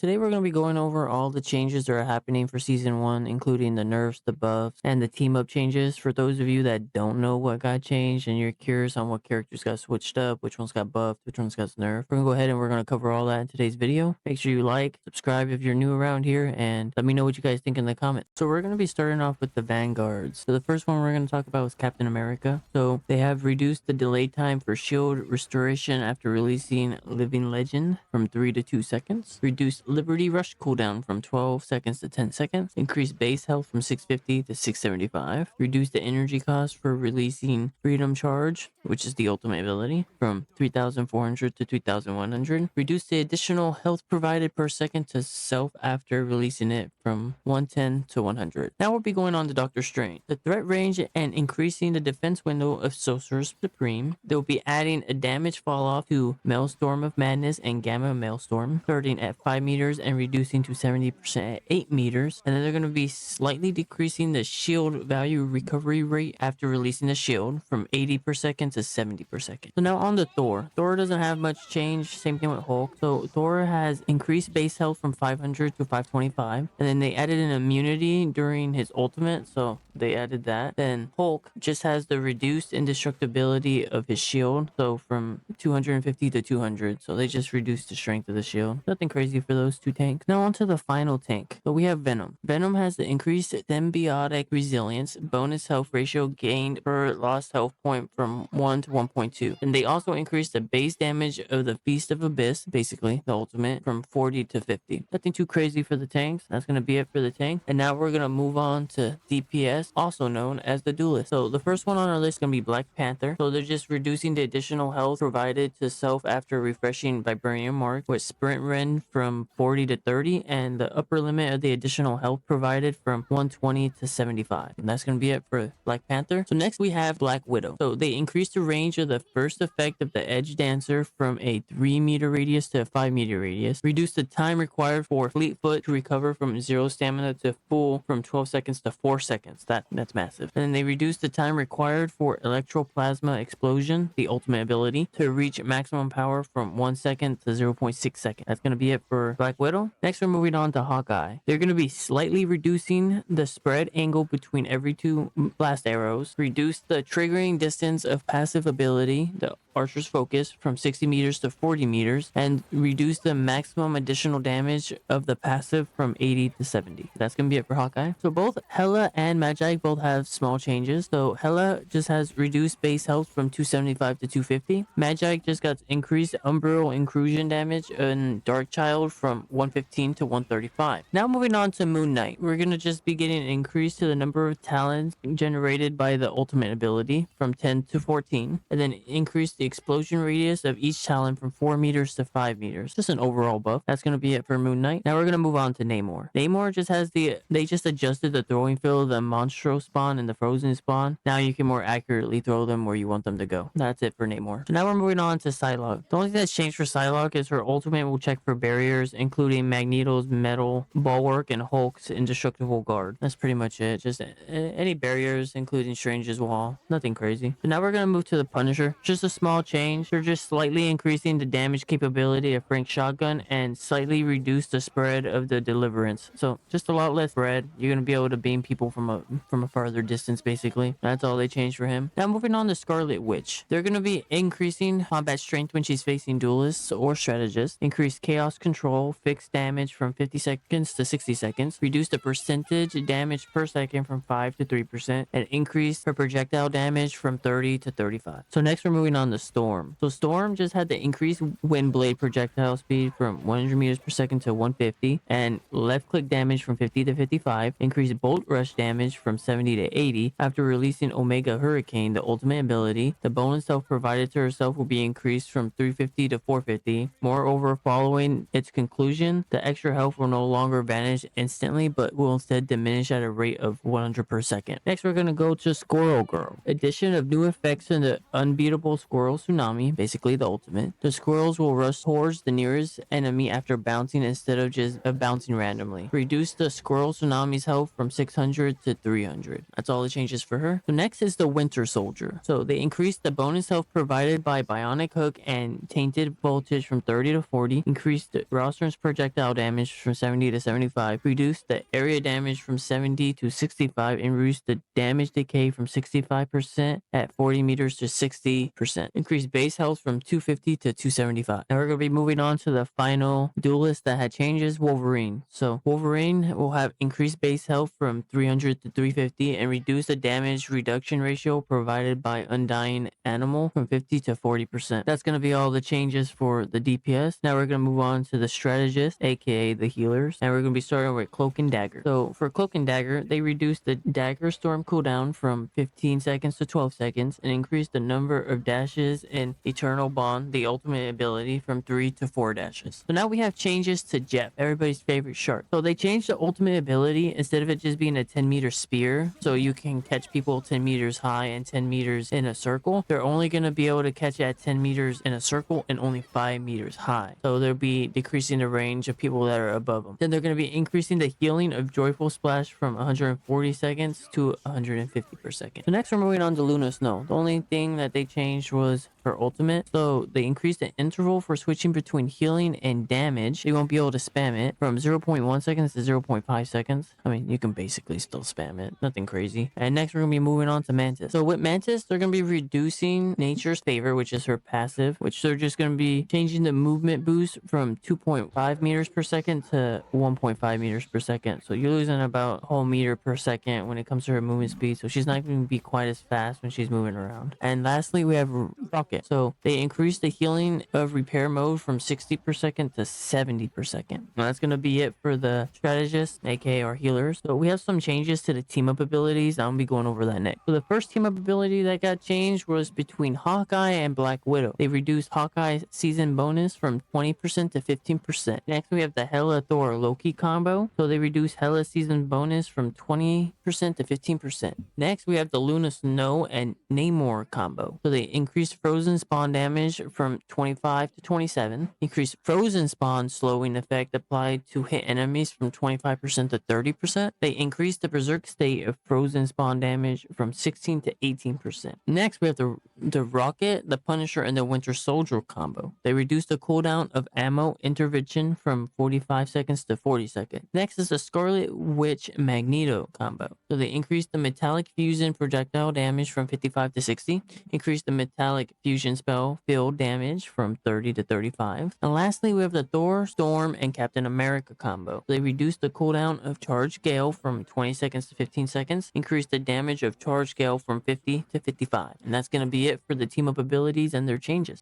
Today we're going to be going over all the changes that are happening for Season 1, including the nerfs, the buffs, and the team-up changes. For those of you that don't know what got changed and you're curious on what characters got switched up, which ones got buffed, which ones got nerfed, we're going to go ahead and we're going to cover all that in today's video. Make sure you like, subscribe if you're new around here, and let me know what you guys think in the comments. So we're going to be starting off with the Vanguards. So the first one we're going to talk about is Captain America. So they have reduced the delay time for shield restoration after releasing Living Legend from 3 to 2 seconds. Reduced Liberty Rush cooldown from 12 seconds to 10 seconds. Increased base health from 650 to 675. Reduced the energy cost for releasing Freedom Charge, which is the ultimate ability, from 3,400 to 3,100. Reduced the additional health provided per second to self after releasing it from 110 to 100. Now we'll be going on to Doctor Strange. The threat range and increasing the defense window of Sorcerer Supreme. They'll be adding a damage fall off to Maelstrom of Madness and Gamma Maelstrom, starting at 5 meters and reducing to 70% at 8 meters. And then they're going to be slightly decreasing the shield value recovery rate after releasing the shield from 80 per second to 70 per second. So now on to Thor. Thor doesn't have much change. Same thing with Hulk. So Thor has increased base health from 500 to 525. And then they added an immunity during his ultimate. So they added that. Then Hulk just has the reduced indestructibility of his shield. So from 250 to 200. So they just reduced the strength of the shield. Nothing crazy for those two tanks. Now on to the final tank. So we have Venom. Venom has the increased symbiotic resilience, bonus health ratio gained per lost health point from 1 to 1.2. And they also increased the base damage of the Feast of Abyss, basically the ultimate, from 40 to 50. Nothing too crazy for the tanks. That's going to be it for the tank. And now we're going to move on to DPS, also known as the Duelist. So the first one on our list is going to be Black Panther. So they're just reducing the additional health provided to self after refreshing Vibranium Mark with Sprint Rend from 40 to 30, and the upper limit of the additional health provided from 120 to 75. And that's going to be it for Black Panther. So next we have Black Widow. So they increased the range of the first effect of the Edge Dancer from a 3-meter radius to a 5-meter radius. Reduced the time required for Fleetfoot to recover from 0 stamina to full from 12 seconds to 4 seconds. That's massive. And then they reduced the time required for Electroplasma Explosion, the ultimate ability, to reach maximum power from 1 second to 0.6 seconds. That's going to be it for Black Widow. Next, we're moving on to Hawkeye. They're going to be slightly reducing the spread angle between every 2 blast arrows, reduce the triggering distance of passive ability, the Archer's Focus, from 60 meters to 40 meters, and reduce the maximum additional damage of the passive from 80 to 70. That's going to be it for Hawkeye. So both Hela and Magi both have small changes. So Hela just has reduced base health from 275 to 250. Magi just got increased Umbral Inclusion damage, and Dark Child from 115 to 135. Now moving on to Moon Knight. We're going to just be getting an increase to the number of talents generated by the ultimate ability from 10 to 14, and then increase the explosion radius of each talent from 4 meters to 5 meters. Just an overall buff. That's going to be it for Moon Knight. Now we're going to move on to Namor. Namor just has they just adjusted the throwing field of the Monstro spawn and the Frozen spawn. Now you can more accurately throw them where you want them to go. That's it for Namor. So now we're moving on to Psylocke. The only thing that's changed for Psylocke is her ultimate will check for barriers, including Magneto's metal bulwark and Hulk's indestructible guard. That's pretty much it. Just any barriers, including Strange's wall. Nothing crazy. So now we're going to move to the Punisher. Just a small change. They're just slightly increasing the damage capability of Frank's shotgun and slightly reduce the spread of the Deliverance. So just a lot less spread. You're going to be able to beam people from a farther distance, basically. That's all they changed for him. Now moving on to Scarlet Witch. They're going to be increasing combat strength when she's facing duelists or strategists. Increase chaos control, fixed damage from 50 seconds to 60 seconds. Reduce the percentage damage per second from 5 to 3%. And increase her projectile damage from 30 to 35. So next we're moving on to Storm. So Storm just had the increased wind blade projectile speed from 100 meters per second to 150, and left click damage from 50 to 55, increased bolt rush damage from 70 to 80 after releasing Omega Hurricane, the ultimate ability. The bonus health provided to herself will be increased from 350 to 450. Moreover, following its conclusion, the extra health will no longer vanish instantly, but will instead diminish at a rate of 100 per second. Next, we're going to go to Squirrel Girl. Addition of new effects in the unbeatable Squirrel Tsunami, basically the ultimate. The squirrels will rush towards the nearest enemy after bouncing instead of just bouncing randomly. Reduce the Squirrel Tsunami's health from 600 to 300. 300. That's all the changes for her. So next is the Winter Soldier. So they increased the bonus health provided by Bionic Hook and Tainted Voltage from 30 to 40, increased the Rostron's projectile damage from 70 to 75, reduced the area damage from 70 to 65, and reduced the damage decay from 65% at 40 meters to 60%. Increased base health from 250 to 275. Now we're going to be moving on to the final duelist that had changes, Wolverine. So Wolverine will have increased base health from 300 to 350 and reduce the damage reduction ratio provided by Undying Animal from 50 to 40%. That's going to be all the changes for the DPS. Now we're going to move on to the strategist, aka the healers, and we're going to be starting with Cloak and Dagger. So for Cloak and Dagger, they reduced the Dagger Storm cooldown from 15 seconds to 12 seconds and increased the number of dashes in Eternal Bond, the ultimate ability, from 3 to 4 dashes. So now we have changes to Jeff, everybody's favorite shark. So they changed the ultimate ability. Instead of it just being a 10-meter spear, so you can catch people 10 meters high and 10 meters in a circle, they're only going to be able to catch at 10 meters in a circle and only 5 meters high. So they'll be decreasing the range of people that are above them. Then they're going to be increasing the healing of Joyful Splash from 140 seconds to 150 per second. So next we're moving on to Luna Snow. The only thing that they changed was her ultimate. So they increased the interval for switching between healing and damage. You won't be able to spam it from 0.1 seconds to 0.5 seconds. I mean, you can basically still spam it. Nothing crazy. And next we're going to be moving on to Mantis. So with Mantis, they're going to be reducing Nature's Favor, which is her passive, which they're just going to be changing the movement boost from 2.5 meters per second to 1.5 meters per second. So you're losing about a whole meter per second when it comes to her movement speed. So she's not going to be quite as fast when she's moving around. And lastly, we have Rocket. So they increased the healing of repair mode from 60 per second to 70 per second. Now that's going to be it for the strategists, aka our healers. So we have some changes to the team up abilities. I'm going to be going over that next. So the first team up ability that got changed was between Hawkeye and Black Widow. They reduced Hawkeye's season bonus from 20% to 15%. Next we have the Hela Thor Loki combo. So they reduced Hela's season bonus from 20% to 15%. Next we have the Luna Snow and Namor combo. So they increased Frozen Spawn damage from 25 to 27. Increased Frozen Spawn slowing effect applied to hit enemies from 25% to 30%. They increased the Berserk state of Frozen Spawn damage from 16 to 18%. Next we have the Rocket, the Punisher, and the Winter Soldier combo. They reduced the cooldown of ammo intervention from 45 seconds to 40 seconds. Next is the Scarlet Witch Magneto combo. So they increased the Metallic Fusion projectile damage from 55 to 60. Increased the Metallic Fusion spell field damage from 30 to 35. And lastly, we have the Thor, Storm, and Captain America combo. They reduced the cooldown of Charge Gale from 20 seconds to 15 seconds. Increased the damage of Charge Gale from 50 to 55. And that's going to be it for the team up abilities and their changes.